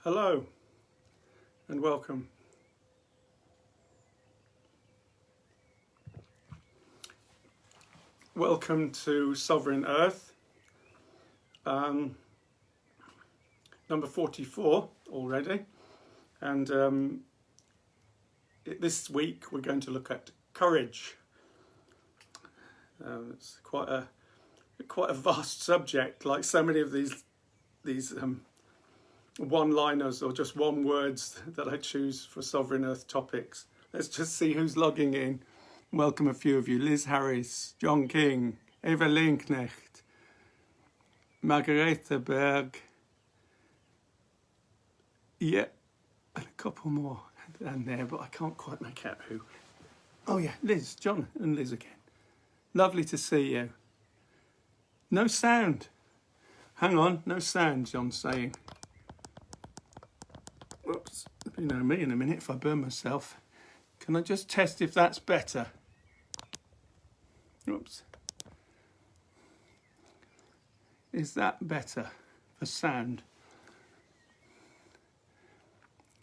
Hello and welcome. Welcome to Sovereign Earth, number 44 already. And this week we're going to look at courage. It's quite a vast subject, like so many of these one-liners or just one words that I choose for Sovereign Earth topics. Let's just see who's logging in. Welcome a few of you. Liz Harris, John King, Eva Linknecht, Margareta Berg. Yeah, and a couple more down there, but I can't quite make out who. Oh yeah, Liz, John and Liz again. Lovely to see you. No sound. Hang on, no sound, John's saying. Whoops, you know me in a minute if I burn myself. Can I just test if that's better? Oops. Is that better for sound?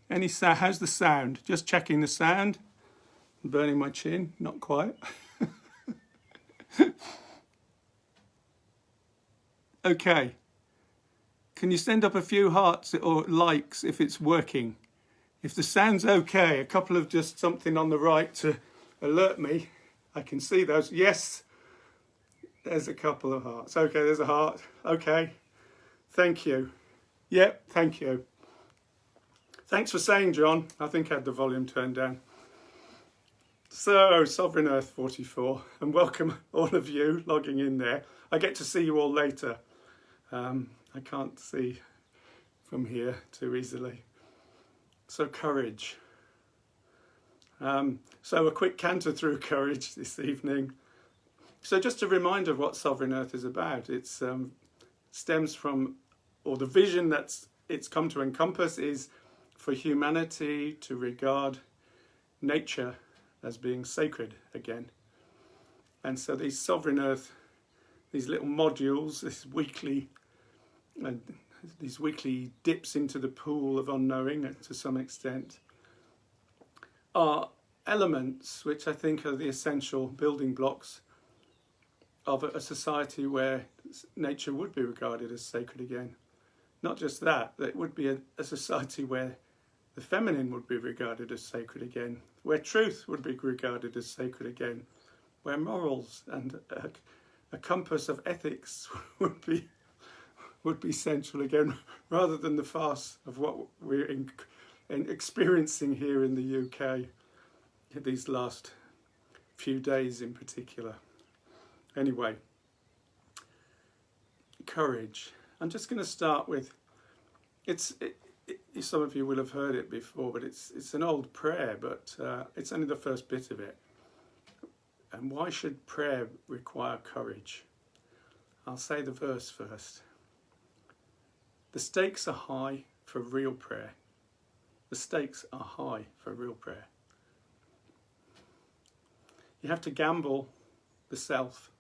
Any sound? How's the sound? Just checking the sound. I'm burning my chin, not quite. Okay. Can you send up a few hearts or likes if it's working? If the sound's okay, a couple of just something on the right to alert me. I can see those. Yes, there's a couple of hearts. Okay, there's a heart. Okay, thank you. Yep, thank you. Thanks for saying, John. I think I had the volume turned down. So, Sovereign Earth 44, and welcome all of you logging in there. I get to see you all later. I can't see from here too easily. So courage. So a quick canter through courage this evening. So just a reminder of what Sovereign Earth is about. It stems from, or the vision that it's come to encompass is for humanity to regard nature as being sacred again. And so these Sovereign Earth, these little modules, these weekly dips into the pool of unknowing to some extent, are elements which I think are the essential building blocks of a society where nature would be regarded as sacred again. Not just that, it would be a society where the feminine would be regarded as sacred again, where truth would be regarded as sacred again, where morals and a compass of ethics would be central again, rather than the farce of what we're experiencing here in the UK these last few days in particular. Anyway, courage. I'm just going to start with, some of you will have heard it before, but it's an old prayer, but it's only the first bit of it. And why should prayer require courage? I'll say the verse first. The stakes are high for real prayer. The stakes are high for real prayer. You have to gamble the self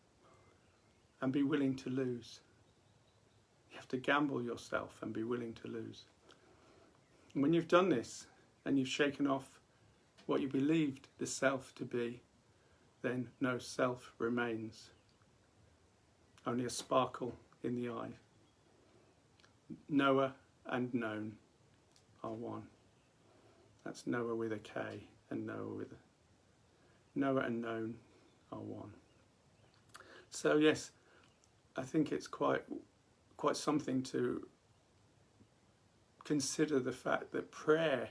and be willing to lose. You have to gamble yourself and be willing to lose. And when you've done this and you've shaken off what you believed the self to be, then no self remains. Only a sparkle in the eye. Knower and known are one. That's knower with a K and knower and known are one. So yes, I think it's quite something to consider the fact that prayer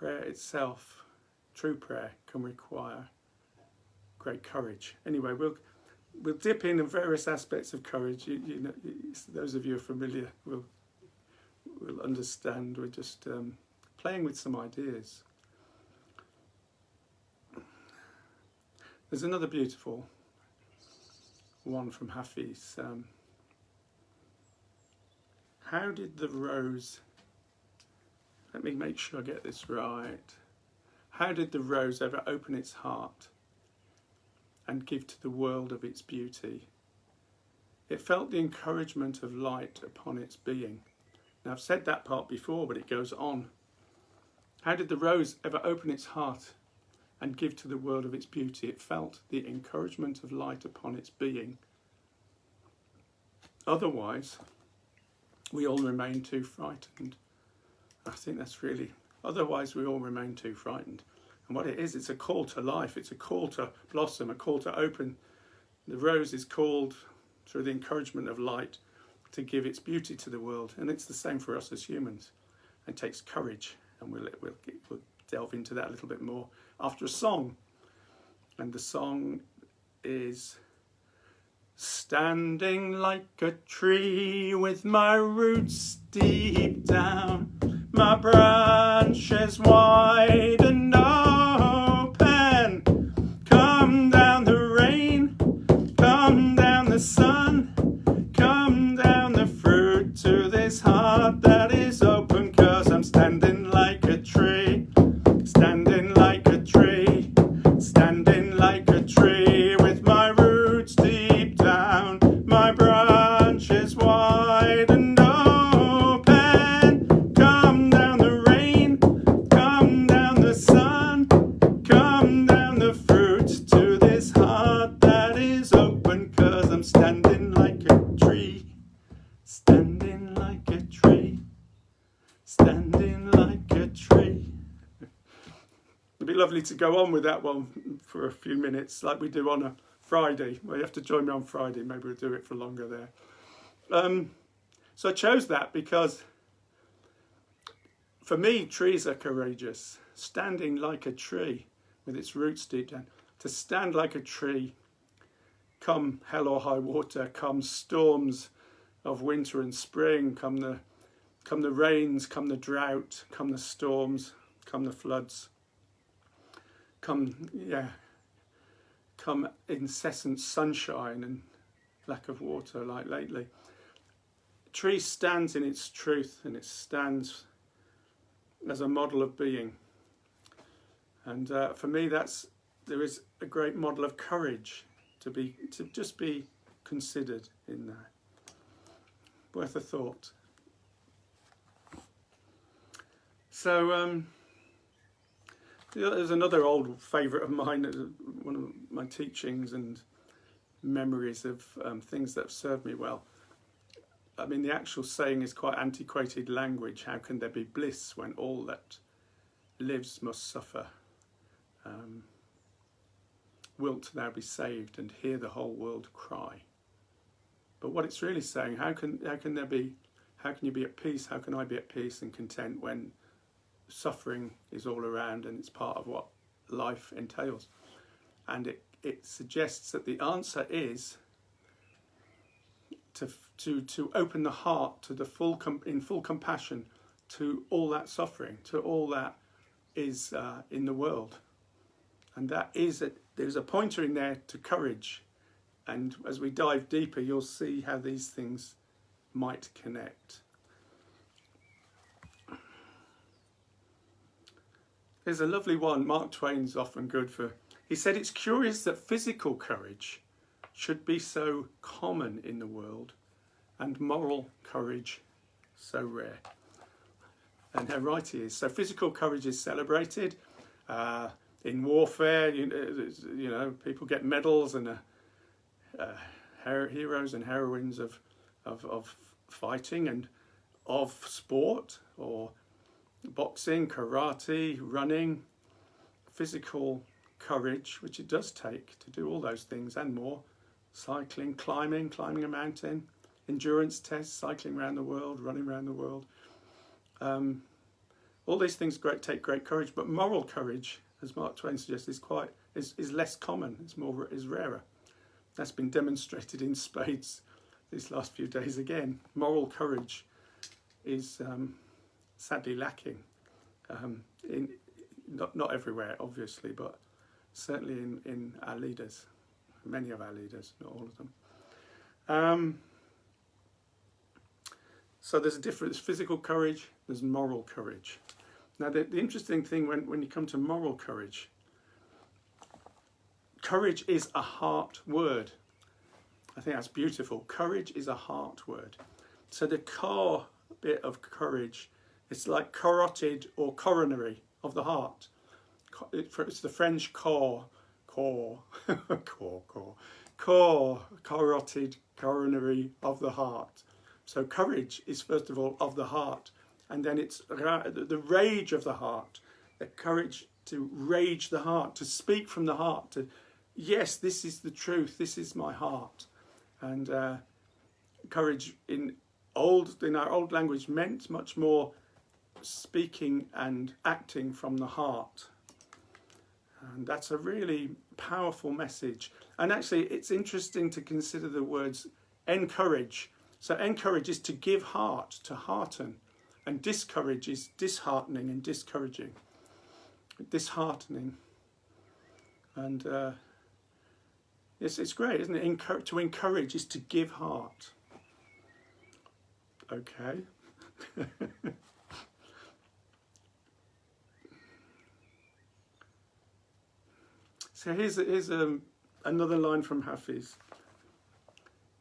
itself, true prayer, can require great courage. Anyway, we'll dip in various aspects of courage. You know, those of you who are familiar will understand. We're just playing with some ideas. There's another beautiful one from Hafiz. How did the rose, let me make sure I get this right. How did the rose ever open its heart and give to the world of its beauty? It felt the encouragement of light upon its being, Now, I've said that part before, but it goes on. How did the rose ever open its heart and give to the world of its beauty? It felt the encouragement of light upon its being. Otherwise, we all remain too frightened. I think that's really, otherwise we all remain too frightened. And what it is, it's a call to life. It's a call to blossom, a call to open. The rose is called through the encouragement of light to give its beauty to the world. And it's the same for us as humans. It takes courage. And we'll delve into that a little bit more after a song. And the song is standing like a tree with my roots deep down, my branches wide and open. Come down the rain, come down the sun, come down the fruit to this heart that is open, 'cause I'm standing like a tree, standing like a tree, standing like a tree with my roots deep down, my branches wide and open. Come down the rain, come down the sun, come down the fruit to this heart that is open, 'cause I'm standing like a tree, standing like a tree, standing like a tree. It'd be lovely to go on with that one for a few minutes, like we do on a Friday. Well, you have to join me on Friday. Maybe we'll do it for longer there. So I chose that because, for me, trees are courageous. Standing like a tree with its roots deep down. To stand like a tree, come hell or high water, come storms of winter and spring, come the rains, come the drought, come the storms, come the floods. Come incessant sunshine and lack of water like lately. A tree stands in its truth, and it stands as a model of being. And for me, there is a great model of courage to just be considered in that. Worth a thought. So there's another old favourite of mine, one of my teachings and memories of things that have served me well. I mean, the actual saying is quite antiquated language. How can there be bliss when all that lives must suffer? Wilt thou be saved and hear the whole world cry? But what it's really saying, how can you be at peace? How can I be at peace and content when suffering is all around and it's part of what life entails? And it suggests that the answer is to open the heart to the in full compassion to all that suffering, to all that is in the world. And there's a pointer in there to courage. And as we dive deeper, you'll see how these things might connect. There's a lovely one, Mark Twain's often good for. He said, it's curious that physical courage should be so common in the world and moral courage so rare. And how right he is. So physical courage is celebrated. In warfare, you know, people get medals and heroes and heroines of fighting and of sport, or boxing, karate, running. Physical courage, which it does take to do all those things and more. Cycling, climbing a mountain, endurance tests, cycling around the world, running around the world. All these things take great courage, but moral courage, as Mark Twain suggests, is less common. Is rarer. That's been demonstrated in spades these last few days again. Moral courage is sadly lacking. Not everywhere, obviously, but certainly in our leaders, many of our leaders, not all of them. So there's a difference: physical courage, there's moral courage. Now, the interesting thing when you come to moral courage, courage is a heart word. I think that's beautiful. Courage is a heart word. So the core bit of courage. It's like carotid or coronary of the heart. It's the French core, carotid, coronary of the heart. So courage is first of all of the heart, and then it's the rage of the heart, the courage to rage the heart, to speak from the heart, to, yes, this is the truth, this is my heart. And courage in our old language meant much more speaking and acting from the heart. And that's a really powerful message. And actually, it's interesting to consider the words encourage. So encourage is to give heart, to hearten. And discourage is disheartening and discouraging. Disheartening. And it's great, isn't it? To encourage is to give heart. Okay. So here's another line from Hafiz,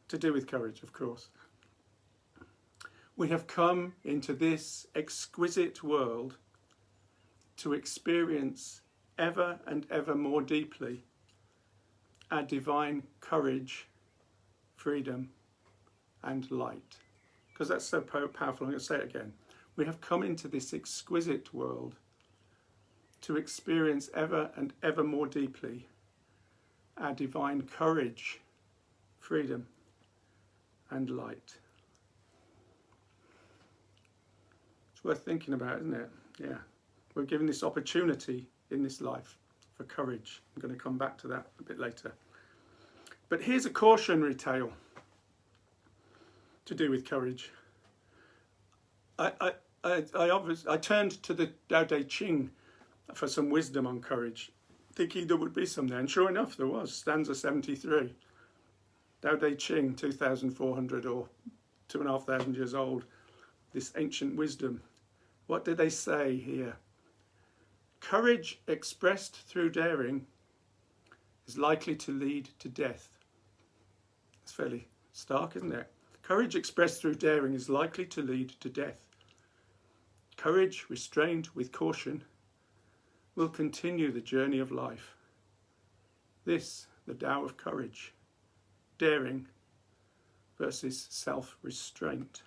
to do with courage, of course. We have come into this exquisite world to experience ever and ever more deeply our divine courage, freedom, and light. Because that's so powerful, I'm going to say it again. We have come into this exquisite world to experience ever and ever more deeply our divine courage, freedom, and light. It's worth thinking about, isn't it? Yeah. We're given this opportunity in this life for courage. I'm going to come back to that a bit later. But here's a cautionary tale to do with courage. I turned to the Tao Te Ching for some wisdom on courage, thinking there would be some there, and sure enough there was. Stanza 73, Tao Te Ching, 2,400 or 2,500 years old, this ancient wisdom. What did they say here? Courage expressed through daring is likely to lead to death. It's fairly stark, isn't it? Courage expressed through daring is likely to lead to death. Courage restrained with caution will continue the journey of life. This, the Tao of courage, daring versus self-restraint.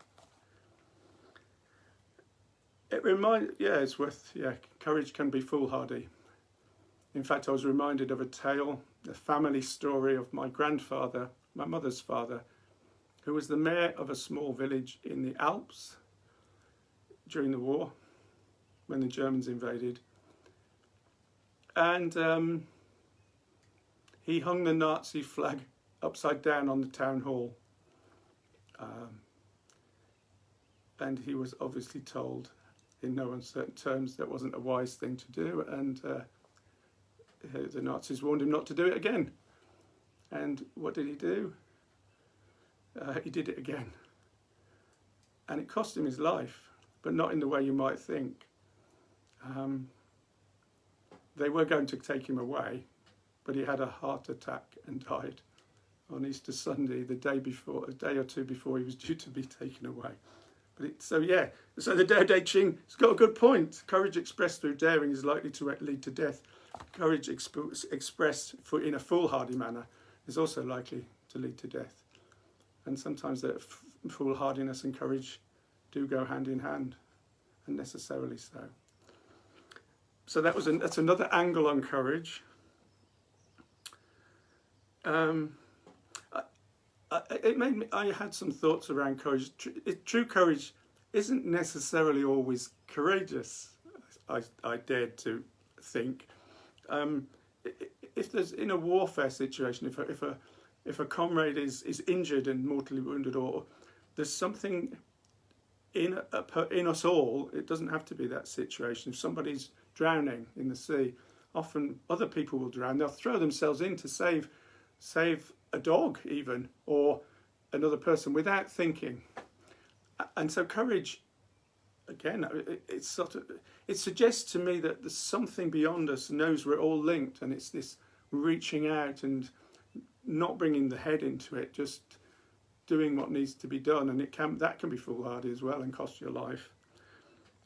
Courage can be foolhardy. In fact, I was reminded of a tale, a family story of my grandfather, my mother's father, who was the mayor of a small village in the Alps during the war, when the Germans invaded. And he hung the Nazi flag upside down on the town hall. And he was obviously told in no uncertain terms that wasn't a wise thing to do, and the Nazis warned him not to do it again. And what did he do? He did it again. And it cost him his life, but not in the way you might think. They were going to take him away, but he had a heart attack and died on Easter Sunday, a day or two before he was due to be taken away. So the Tao Te Ching has got a good point. Courage expressed through daring is likely to lead to death. Courage expressed in a foolhardy manner is also likely to lead to death. And sometimes that foolhardiness and courage do go hand in hand, and necessarily so. So that's another angle on courage. I had some thoughts around courage. True courage isn't necessarily always courageous, I dared to think. If there's in a warfare situation, if a comrade is injured and mortally wounded, or there's something in us all, it doesn't have to be that situation. If somebody's drowning in the sea, often other people will drown. They'll throw themselves in to save a dog even, or another person, without thinking. And so courage, again, it suggests to me that there's something beyond us, knows we're all linked, and it's this reaching out and not bringing the head into it, just doing what needs to be done, and that can be foolhardy as well and cost your life.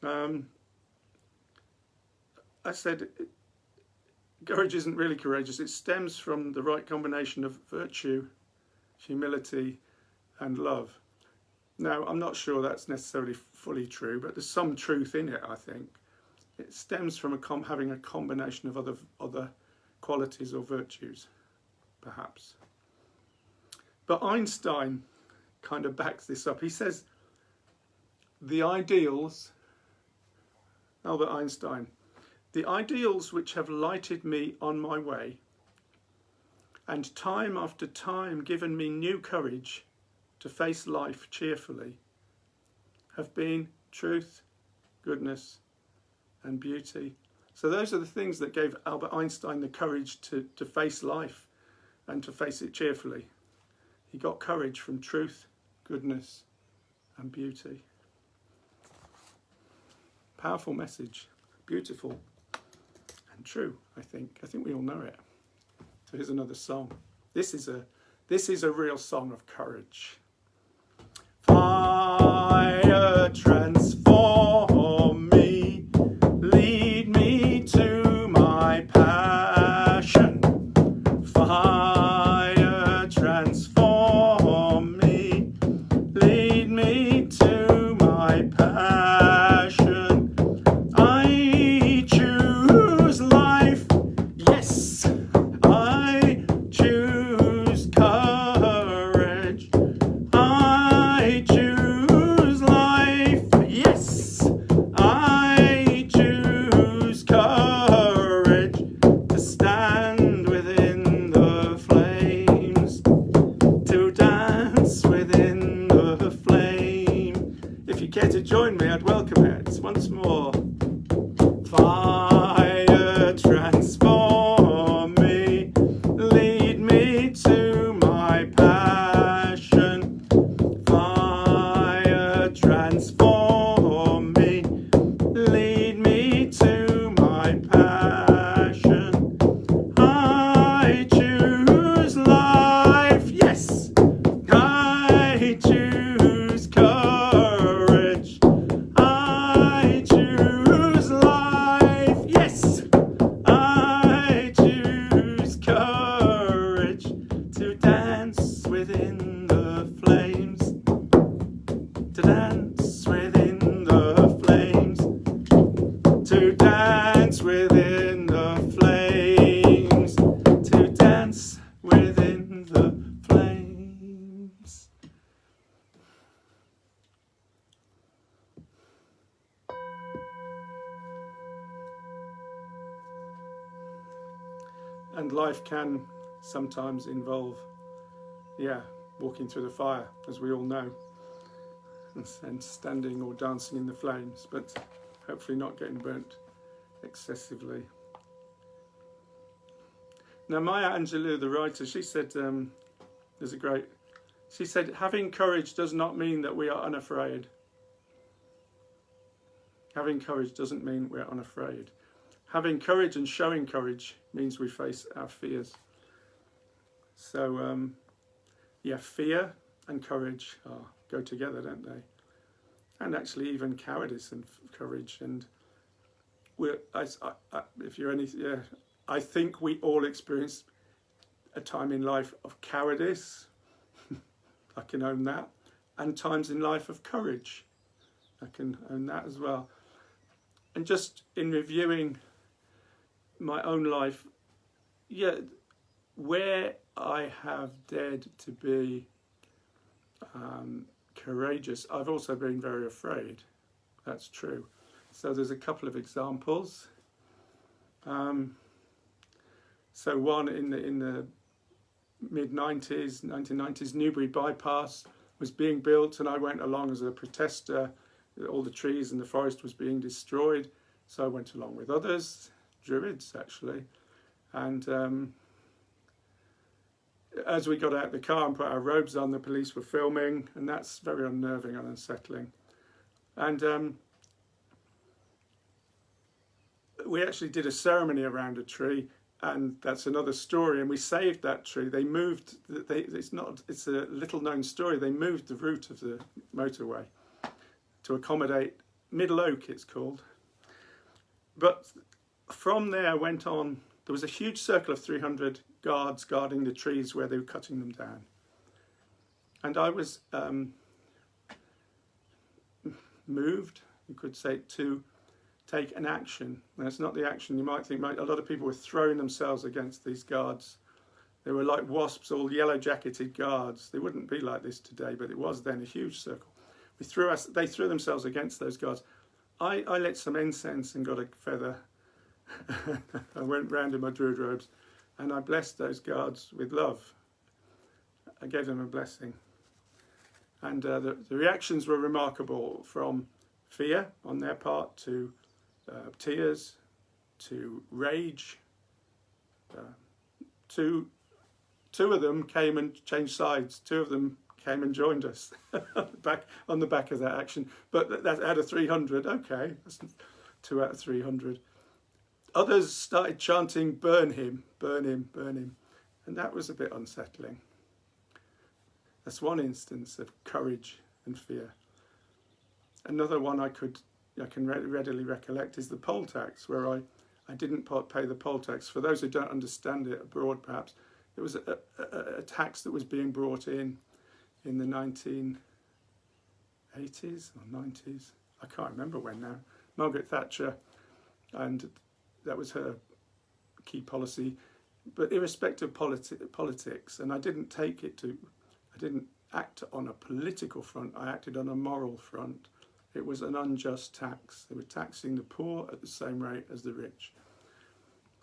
I said courage isn't really courageous. It stems from the right combination of virtue, humility, and love. Now, I'm not sure that's necessarily fully true, but there's some truth in it, I think. It stems from having a combination of other qualities or virtues, perhaps. But Einstein kind of backs this up. He says, the ideals, Albert Einstein, the ideals which have lighted me on my way and time after time given me new courage to face life cheerfully have been truth, goodness, and beauty. So those are the things that gave Albert Einstein the courage to face life and to face it cheerfully. He got courage from truth, goodness, and beauty. Powerful message, beautiful and true, I think. I think we all know it. So here's another song. This is a real song of courage. Fire, transform me, lead me to my passion. Fire, transform me, lead me to my passion. I choose life, yes, I choose courage. I choose life, yes, I choose courage to stand within the flames, to dance within the flame. If you care to join me, I'd welcome it. Once more. Fire, transform me, lead me to my passion. Fire, transform me, lead me to my passion. I choose life, yes, I choose courage. I choose life, yes, I choose courage to dance within the flames, to dance within the flames, to dance within the flames, to dance within the flames. And life can sometimes involve, walking through the fire, as we all know, and standing or dancing in the flames, but hopefully not getting burnt excessively. Now, Maya Angelou, the writer, she said, she said, having courage does not mean that we are unafraid. Having courage doesn't mean we're unafraid. Having courage and showing courage means we face our fears. So, fear and courage go together, don't they? And actually, even cowardice and courage. And I think we all experience a time in life of cowardice. I can own that. And times in life of courage. I can own that as well. And just in reviewing my own life, where I have dared to be courageous, I've also been very afraid. That's true. So there's a couple of examples. So one in the mid-90s, 1990s, Newbury Bypass was being built, and I went along as a protester. All the trees and the forest was being destroyed, so I went along with others, Druids actually, and as we got out of the car and put our robes on, the police were filming, and that's very unnerving and unsettling. And we actually did a ceremony around a tree, and that's another story. And we saved that tree. They moved. It's a little known story. They moved the route of the motorway to accommodate Middle Oak, it's called. But from there went on. There was a huge circle of 300 guards guarding the trees where they were cutting them down. And I was moved, you could say, to take an action. And it's not the action you might think. A lot of people were throwing themselves against these guards. They were like wasps, all yellow-jacketed guards. They wouldn't be like this today, but it was then a huge circle. They threw themselves against those guards. I lit some incense and got a feather. I went round in my druid robes and I blessed those guards with love. I gave them a blessing. And the reactions were remarkable, from fear on their part to tears to rage. Two of them came and changed sides. Two of them came and joined us on the back of that action. But that out of 300, okay, that's 2 out of 300. Others started chanting, "Burn him, burn him, burn him." And that was a bit unsettling. That's one instance of courage and fear. Another one I can readily recollect is the poll tax, where I didn't pay the poll tax. For those who don't understand it abroad, perhaps, it was a tax that was being brought in the 1980s or 90s. I can't remember when now. Margaret Thatcher, and that was her key policy. But irrespective of politics, and I didn't act on a political front, I acted on a moral front. It was an unjust tax. They were taxing the poor at the same rate as the rich.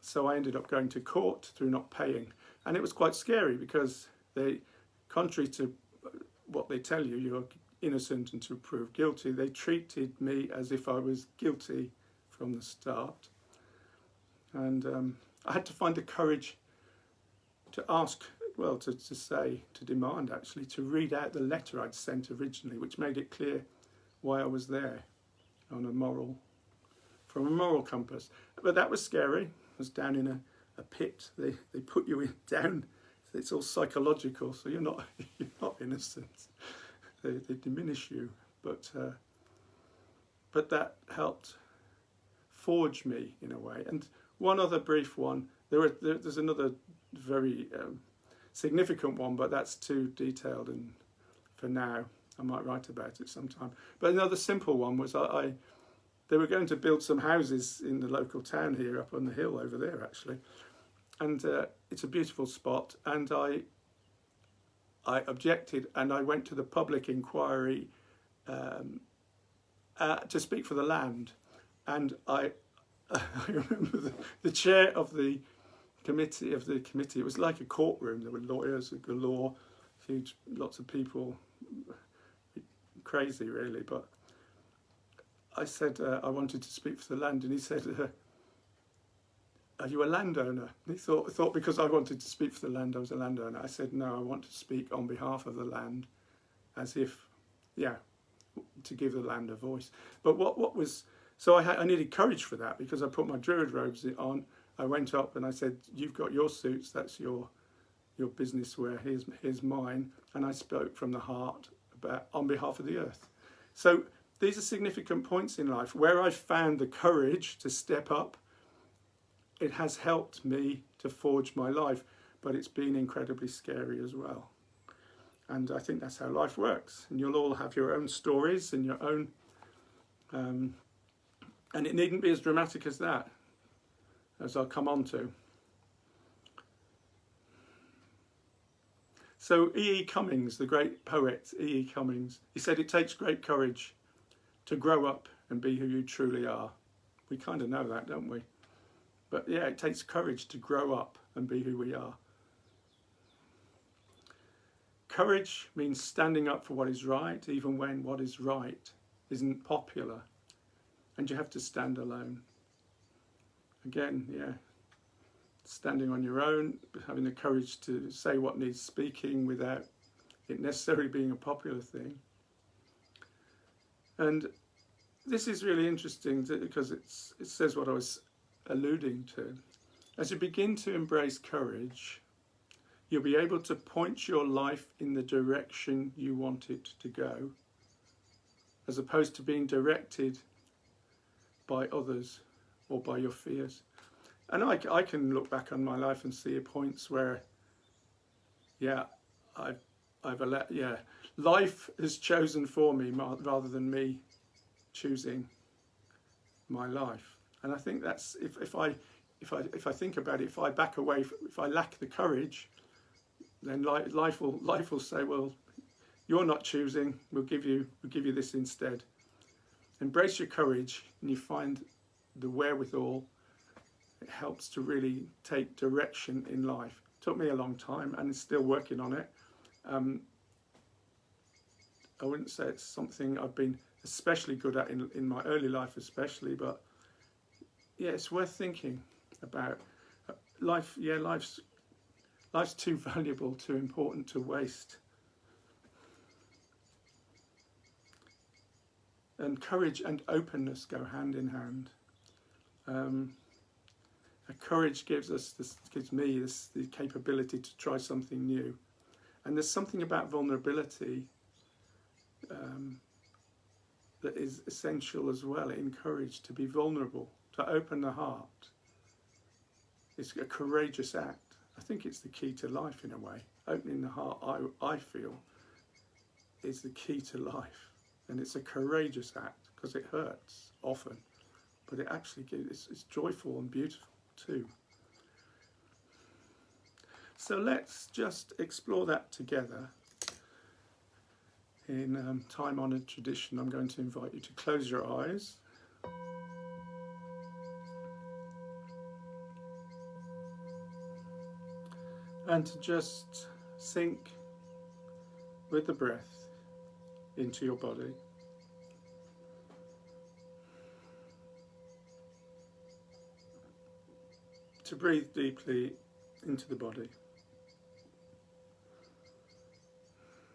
So I ended up going to court through not paying. And it was quite scary, because they, contrary to what they tell you, you're innocent until proved guilty, they treated me as if I was guilty from the start. And I had to find the courage to ask, well, to demand actually, to read out the letter I'd sent originally, which made it clear why I was there from a moral compass. But that was scary. I was down in a pit. They put you down. It's all psychological, so you're not innocent. They diminish you, but that helped forge me in a way. And one other brief one. There's another very significant one, but that's too detailed, and for now I might write about it sometime. But another simple one was they were going to build some houses in the local town here, up on the hill over there actually, and it's a beautiful spot, and I objected, and I went to the public inquiry to speak for the land, and I remember the chair of the committee. It was like a courtroom. There were lawyers galore, lots of people, crazy really. But I said I wanted to speak for the land, and he said, "Are you a landowner?" And he thought because I wanted to speak for the land, I was a landowner. I said, "No, I want to speak on behalf of the land, as if, to give the land a voice." But what was so I needed courage for that, because I put my druid robes on. I went up and I said, "You've got your suits. That's your business wear. Here's mine." And I spoke from the heart on behalf of the earth. So these are significant points in life where I've found the courage to step up. It has helped me to forge my life, but it's been incredibly scary as well. And I think that's how life works. And you'll all have your own stories and your own, and it needn't be as dramatic as that, as I'll come on to. So E.E. Cummings, the great poet E.E. Cummings, he said it takes great courage to grow up and be who you truly are. We kind of know that, don't we? But yeah, it takes courage to grow up and be who we are. Courage means standing up for what is right, even when what is right isn't popular. And you have to stand alone. Again, standing on your own, having the courage to say what needs speaking without it necessarily being a popular thing. And this is really interesting because it says what I was alluding to. As you begin to embrace courage, you'll be able to point your life in the direction you want it to go, as opposed to being directed by others or by your fears. And I can look back on my life and see points where, life has chosen for me rather than me choosing my life. And I think that's, if I think about it, if I back away, if I lack the courage, then life will say, well, you're not choosing. We'll give you this instead. Embrace your courage, and you find the wherewithal. It helps to really take direction in life. It took me a long time, and still working on it. I wouldn't say it's something I've been especially good at in my early life, especially, but yeah, it's worth thinking about. Life, life's too valuable, too important to waste. And courage and openness go hand in hand. Courage gives me the capability to try something new. And there's something about vulnerability that is essential as well in courage, to be vulnerable, to open the heart. It's a courageous act. I think it's the key to life in a way. Opening the heart, I feel, is the key to life. And it's a courageous act because it hurts often, but it actually it's joyful and beautiful too. So let's just explore that together. In time-honoured tradition, I'm going to invite you to close your eyes. And to just sink with the breath into your body. To breathe deeply into the body.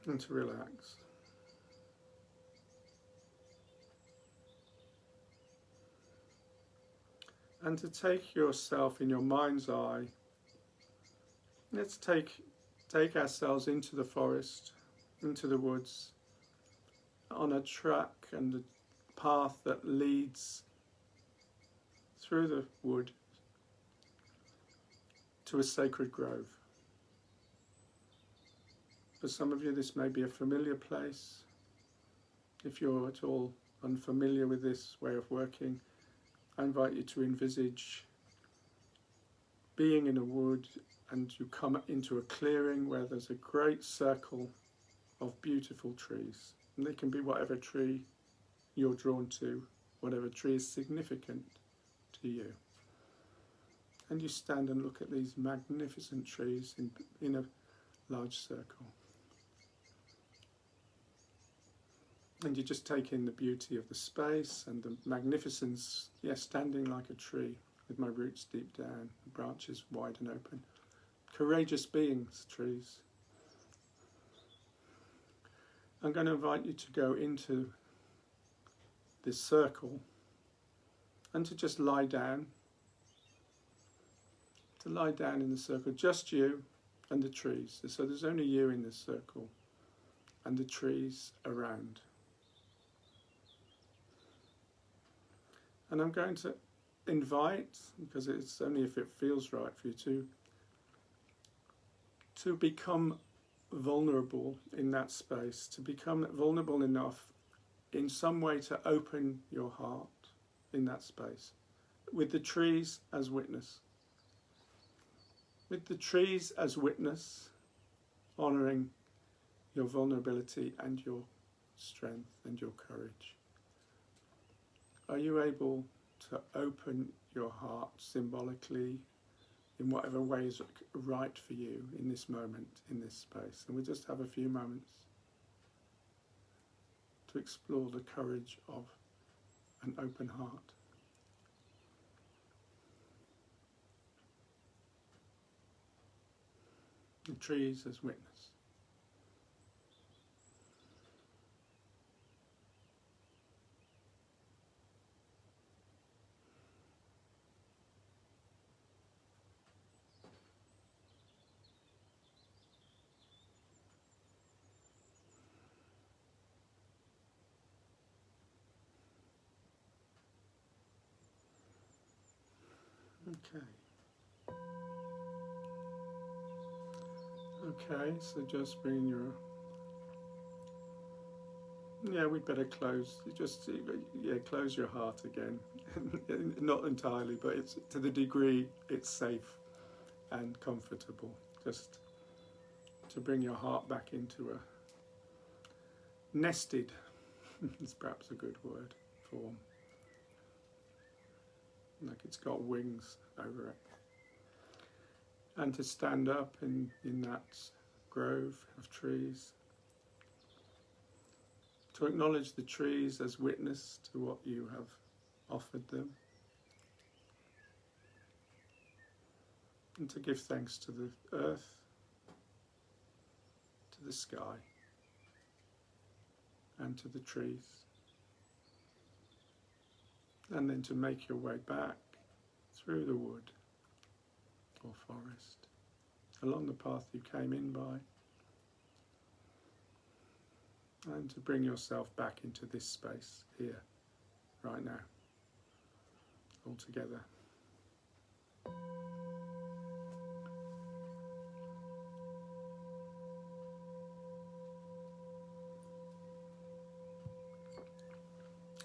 And to relax. And to take yourself in your mind's eye. Let's take ourselves into the forest, into the woods, on a track and a path that leads through the wood to a sacred grove. For some of you, this may be a familiar place. If you're at all unfamiliar with this way of working, I invite you to envisage being in a wood, and you come into a clearing where there's a great circle of beautiful trees. And they can be whatever tree you're drawn to, whatever tree is significant to you. And you stand and look at these magnificent trees in a large circle. And you just take in the beauty of the space and the magnificence, standing like a tree with my roots deep down, branches wide and open. Courageous beings, trees. I'm going to invite you to go into this circle and to just lie down. To lie down in the circle, just you and the trees. So there's only you in this circle and the trees around. And I'm going to invite, because it's only if it feels right for you to become vulnerable in that space, to become vulnerable enough in some way to open your heart in that space, with the trees as witness. With the trees as witness, honouring your vulnerability and your strength and your courage. Are you able to open your heart symbolically in whatever way is right for you in this moment, in this space? And we'll just have a few moments to explore the courage of an open heart. The trees as witness. Okay. Okay, so just bring your... Yeah, we'd better close. Close your heart again. Not entirely, but it's to the degree it's safe and comfortable. Just to bring your heart back into a nested, is perhaps a good word, form. Like it's got wings over it. And to stand up in that grove of trees. To acknowledge the trees as witness to what you have offered them. And to give thanks to the earth, to the sky, and to the trees. And then to make your way back through the wood or forest, along the path you came in by, and to bring yourself back into this space here, right now, all together.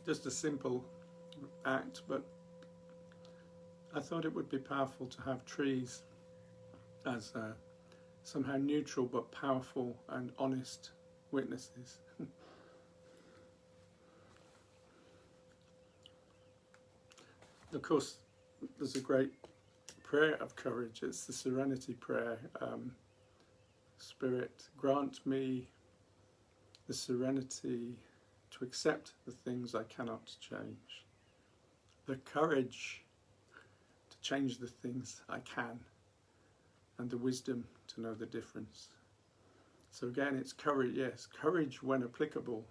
Just a simple act, but I thought it would be powerful to have trees as somehow neutral but powerful and honest witnesses. Of course, there's a great prayer of courage. It's the Serenity Prayer. Spirit, grant me the serenity to accept the things I cannot change, the courage to change the things I can, and the wisdom to know the difference. So again, it's courage, yes, courage when applicable.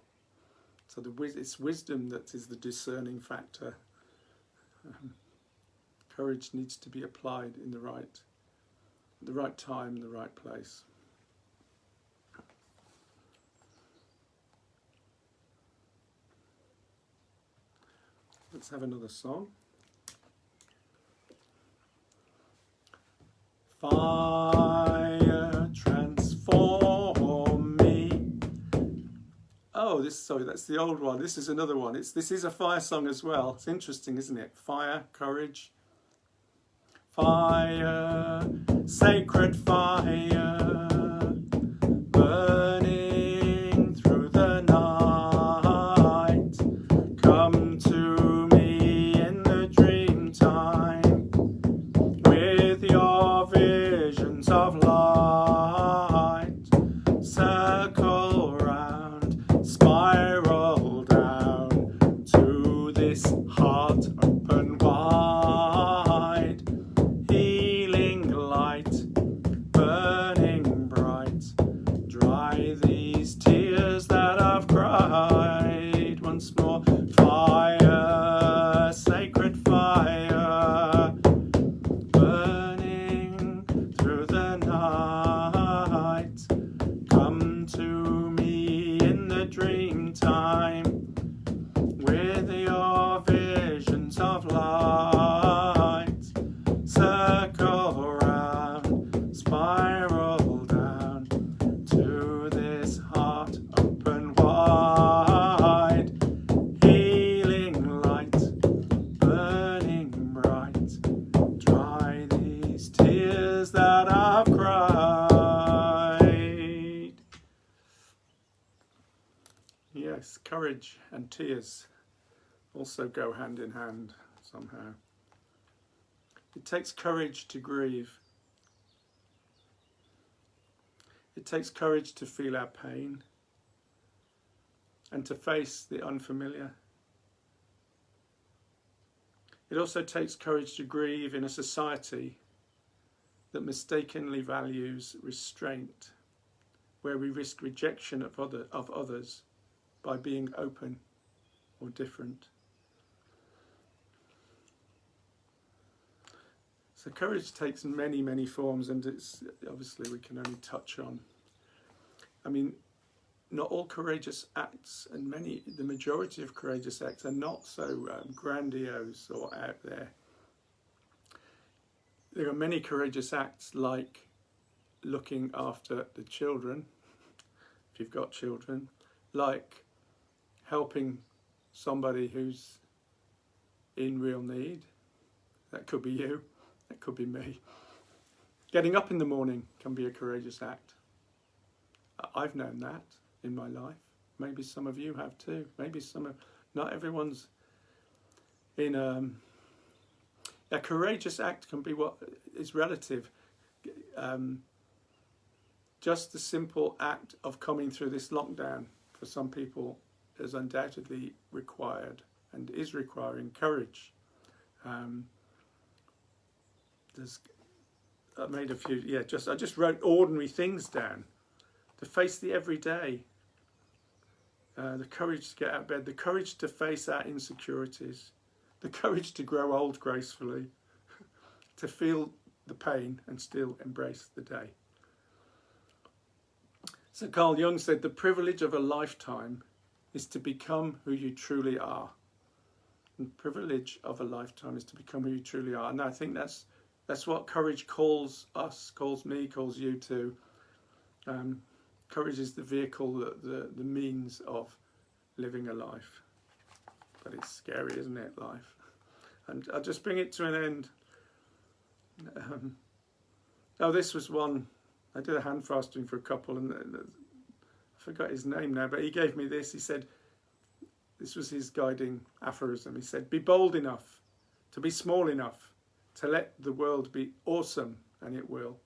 So it's wisdom that is the discerning factor. Courage needs to be applied in the right time, the right place. Let's have another song. Fire transform me. Oh, that's the old one. This is another one. This is a fire song as well. It's interesting, isn't it? Fire, courage. Fire, sacred fire, burning through the night. Come to me in the dream time with your visions of light. Circle round, spiral down to this heart open wide. Healing light, burning bright. Dry these tears that I've cried. Once more, fire, sacred fire, burning through the night. Come to me in the dream time with your visions of light. Circle round, spiral down to this heart open wide. Healing light, burning bright. Dry these tears that I've cried. Yes, courage and tears also go hand in hand somehow. It takes courage to grieve. It takes courage to feel our pain and to face the unfamiliar. It also takes courage to grieve in a society that mistakenly values restraint, where we risk rejection of others by being open or different. So courage takes many, many forms, and it's obviously we can only touch on. I mean, not all courageous acts, and the majority of courageous acts are not so grandiose or out there. there are many courageous acts like looking after the children, if you've got children, like helping somebody who's in real need. That could be you, that could be me. Getting up in the morning can be a courageous act. I've known that in my life. Maybe some of you have too. Maybe not everyone's in a courageous act can be what is relative. Just the simple act of coming through this lockdown for some people is undoubtedly required and is requiring courage. I made a few, I just wrote ordinary things down. To face the everyday, the courage to get out of bed, the courage to face our insecurities, the courage to grow old gracefully, to feel the pain and still embrace the day. So Carl Jung said, the privilege of a lifetime is to become who you truly are. The privilege of a lifetime is to become who you truly are. And I think that's what courage calls us, calls me, calls you to. Courage is the vehicle, the means of living a life. But it's scary, isn't it, life? And I'll just bring it to an end. This was one. I did a hand fasting for a couple, and I forgot his name now, but he gave me this. He said, this was his guiding aphorism. He said, be bold enough to be small enough to let the world be awesome, and it will.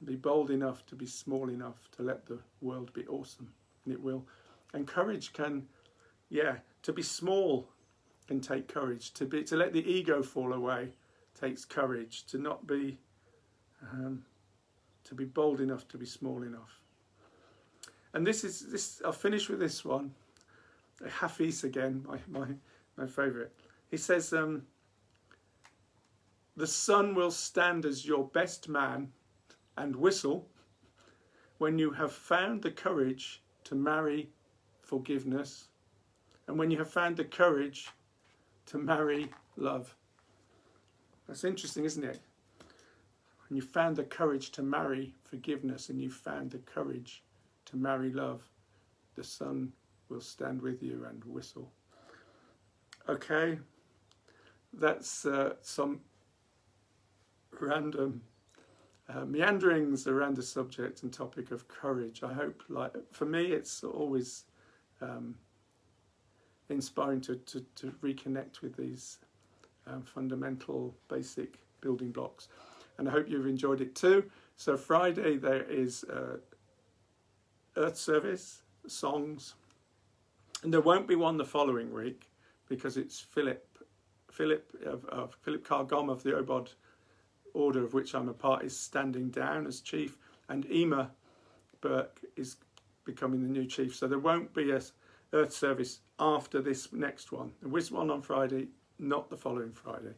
Be bold enough to be small enough to let the world be awesome, and it will. And courage can, to be small can take courage. To let the ego fall away takes courage. To not be, to be bold enough to be small enough. And I'll finish with this one. Hafiz again, my favourite. He says, the sun will stand as your best man and whistle when you have found the courage to marry forgiveness, and when you have found the courage to marry love. That's interesting, isn't it? When you found the courage to marry forgiveness and you found the courage to marry love, the sun will stand with you and whistle. Okay, that's some random meanderings around the subject and topic of courage. I hope, for me, it's always inspiring to reconnect with these fundamental, basic building blocks. And I hope you've enjoyed it too. So Friday there is Earth Service, songs, and there won't be one the following week because it's Philip Carr-Gomm of the Obod Order, of which I'm a part, is standing down as chief, and Ema Burke is becoming the new chief. So there won't be a Earth Service after this next one. There was one on Friday, not the following Friday.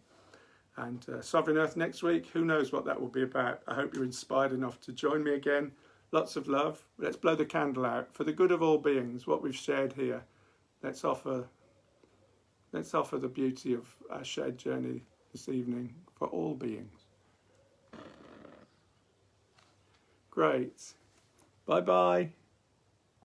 And Sovereign Earth next week, who knows what that will be about. I hope you're inspired enough to join me again. Lots of love. Let's blow the candle out for the good of all beings, what we've shared here. Let's offer the beauty of our shared journey this evening for all beings. Great. Bye-bye.